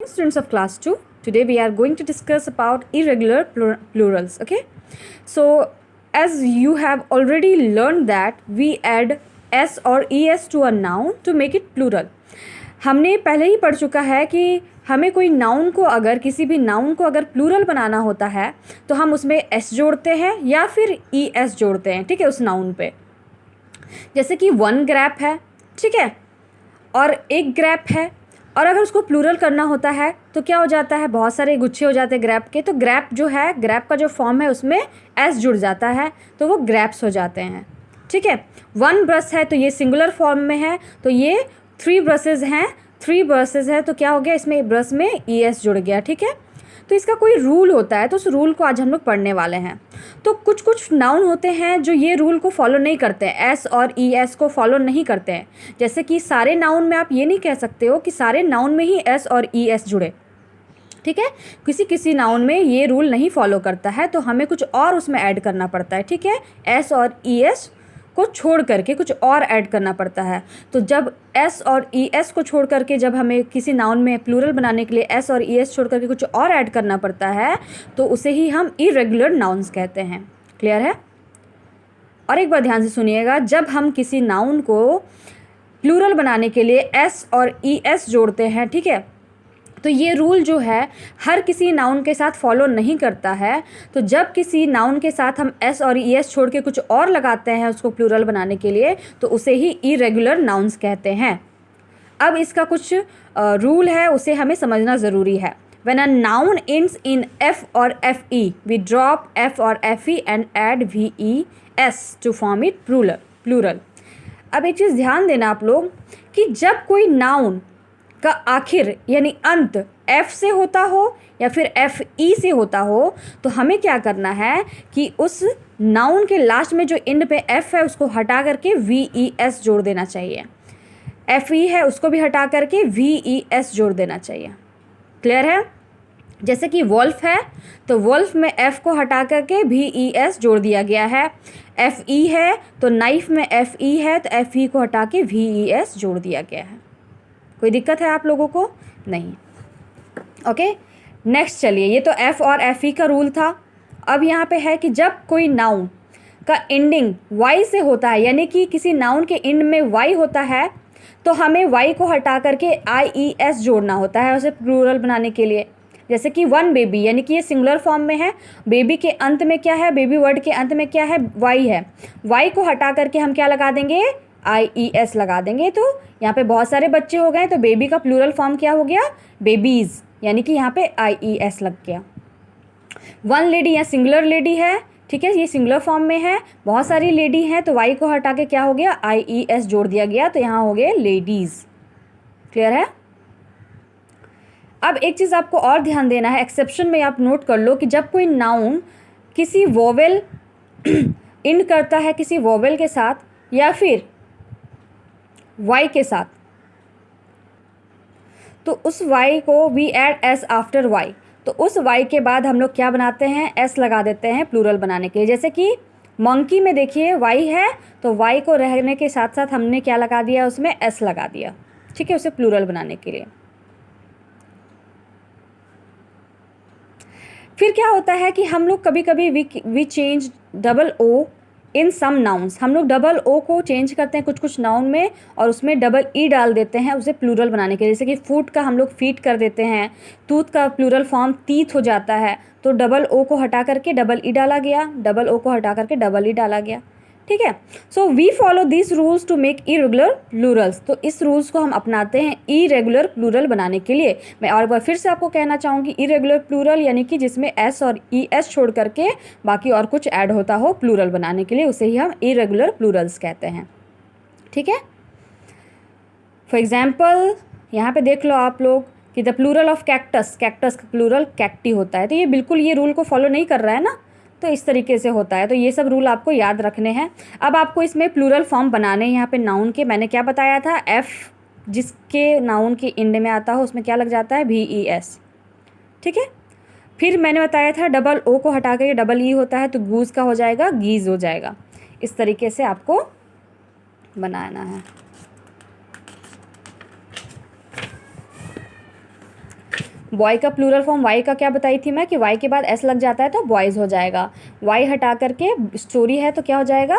students of class 2. Today we are going to discuss about irregular plurals. Okay, so as you have already learned that we add s or es to a noun to make it plural. हमने पहले ही पढ़ चुका है कि हमें कोई noun को अगर किसी भी नाउन को अगर प्लूरल बनाना होता है तो हम उसमें एस जोड़ते हैं या फिर ई एस जोड़ते हैं, ठीक है, उस नाउन पे। जैसे कि वन ग्रैप है, ठीक है, और एक ग्रैप है, और अगर उसको प्लूरल करना होता है तो क्या हो जाता है, बहुत सारे गुच्छे हो जाते हैं ग्रैप के, तो ग्रैप जो है, ग्रैप का जो फॉर्म है उसमें एस जुड़ जाता है तो वो ग्रैप्स हो जाते हैं, ठीक है। वन ब्रश है तो ये सिंगुलर फॉर्म में है, तो ये थ्री ब्रशेज़ हैं, थ्री ब्रशेज़ है तो क्या हो गया, इसमें ब्रश में ई एस जुड़ गया, ठीक है। तो इसका कोई रूल होता है तो उस रूल को आज हम लोग पढ़ने वाले हैं। तो कुछ कुछ नाउन होते हैं जो ये रूल को फॉलो नहीं करते हैं, एस और ई एस को फॉलो नहीं करते हैं। जैसे कि सारे नाउन में आप ये नहीं कह सकते हो कि सारे नाउन में ही एस और ई एस जुड़े, ठीक है। किसी किसी नाउन में ये रूल नहीं फॉलो करता है तो हमें कुछ और उसमें ऐड करना पड़ता है, ठीक है। एस और ई एस को छोड़ करके कुछ और ऐड करना पड़ता है। तो जब एस और ई एस को छोड़ करके जब हमें किसी नाउन में प्लूरल बनाने के लिए एस और ई एस छोड़ करके कुछ और ऐड करना पड़ता है तो उसे ही हम इरेगुलर नाउन्स कहते हैं। क्लियर है? और एक बार ध्यान से सुनिएगा, जब हम किसी नाउन को प्लूरल बनाने के लिए एस और ई एस जोड़ते हैं, ठीक है, तो ये रूल जो है हर किसी नाउन के साथ फॉलो नहीं करता है। तो जब किसी नाउन के साथ हम एस और ई एस छोड़ के कुछ और लगाते हैं उसको प्लूरल बनाने के लिए तो उसे ही इरेगुलर नाउन्स कहते हैं। अब इसका कुछ रूल है, उसे हमें समझना ज़रूरी है। When a noun ends in f or fe, we drop f or fe and add ves to form it plural. अब एक चीज़ ध्यान देना आप लोग कि जब कोई नाउन का आखिर यानी अंत f से होता हो या फिर fe से होता हो तो हमें क्या करना है कि उस नाउन के लास्ट में जो एंड पे f है उसको हटा करके ves जोड़ देना चाहिए। fe है उसको भी हटा करके ves जोड़ देना चाहिए। क्लियर है? जैसे कि वॉल्फ है तो वॉल्फ में f को हटा करके ves जोड़ दिया गया है। fe है तो नाइफ में fe है तो fe को हटा के ves जोड़ दिया गया है। कोई दिक्कत है आप लोगों को? नहीं। ओके, नेक्स्ट चलिए, ये तो एफ और एफ ई का रूल था। अब यहाँ पे है कि जब कोई नाउन का एंडिंग वाई से होता है, यानी कि किसी नाउन के एंड में वाई होता है तो हमें वाई को हटा करके आई ई एस जोड़ना होता है उसे प्लूरल बनाने के लिए। जैसे कि वन बेबी, यानी कि ये सिंगुलर फॉर्म में है, बेबी के अंत में क्या है, बेबी वर्ड के अंत में क्या है, वाई है। वाई को हटा करके हम क्या लगा देंगे, आई ई एस लगा देंगे। तो यहाँ पे बहुत सारे बच्चे हो गए तो बेबी का प्लूरल फॉर्म क्या हो गया, बेबीज़, यानी कि यहाँ पे आई ई एस लग गया। वन लेडी या सिंगुलर लेडी है, ठीक है, ये सिंगुलर फॉर्म में है, बहुत सारी लेडी हैं तो वाई को हटा के क्या हो गया, आई ई एस जोड़ दिया गया तो यहाँ हो गए लेडीज़। क्लियर है? अब एक चीज़ आपको और ध्यान देना है, एक्सेप्शन में आप नोट कर लो कि जब कोई नाउन किसी वोवेल इंड करता है किसी वोवेल के साथ या फिर वाई के साथ तो उस वाई को we add S after Y, तो उस वाई के बाद हम लोग क्या बनाते हैं, एस लगा देते हैं प्लूरल बनाने के लिए। जैसे कि मंकी में देखिए वाई है तो वाई को रहने के साथ साथ हमने क्या लगा दिया, उसमें एस लगा दिया, ठीक है, उसे प्लूरल बनाने के लिए। फिर क्या होता है कि हम लोग कभी कभी we change double O in some nouns, हम लोग डबल ओ को चेंज करते हैं कुछ कुछ नाउन में और उसमें डबल ई डाल देते हैं उसे प्लूरल बनाने के लिए। जैसे कि फूट का हम लोग फीट कर देते हैं, टूथ का प्लूरल फॉर्म टीथ हो जाता है तो डबल ओ को हटा करके डबल ई डाला गया, डबल ओ को हटा करके डबल ई डाला गया, ठीक है। So we follow this rules to make irregular plurals, तो इस रूल्स को हम अपनाते हैं इरेगुलर प्लूरल बनाने के लिए। मैं और एक बार फिर से आपको कहना चाहूँगी, इरेगुलर प्लूरल यानी कि जिसमें एस और ई एस छोड़ करके बाकी और कुछ ऐड होता हो प्लूरल बनाने के लिए, उसे ही हम इरेगुलर प्लूरल्स कहते हैं, ठीक है। फॉर एग्जाम्पल यहाँ पे देख लो आप लोग कि the plural of cactus, cactus का प्लूरल कैक्टी होता है, तो ये बिल्कुल ये रूल को फॉलो नहीं कर रहा है ना, तो इस तरीके से होता है। तो ये सब रूल आपको याद रखने हैं। अब आपको इसमें प्लूरल फॉर्म बनाने हैं यहाँ पे नाउन के। मैंने क्या बताया था, एफ जिसके नाउन के एंड में आता हो उसमें क्या लग जाता है, वी ई एस, ठीक है। फिर मैंने बताया था डबल ओ को हटा के डबल ई होता है तो गूज का हो जाएगा गीज हो जाएगा। इस तरीके से आपको बनाना है। बॉय का प्लूरल फॉर्म वाई का क्या बताई थी मैं कि वाई के बाद एस लग जाता है तो बॉयज़ हो जाएगा। वाई हटा करके स्टोरी है तो क्या हो जाएगा,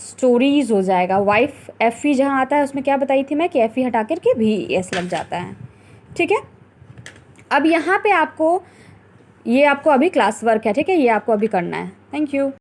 स्टोरीज़ हो जाएगा। वाइफ एफ ई जहाँ आता है उसमें क्या बताई थी मैं कि एफ ई हटा करके भी एस लग जाता है। ठीक है, अब यहाँ पे आपको ये आपको अभी क्लास वर्क है, ठीक है, ये आपको अभी करना है। Thank you.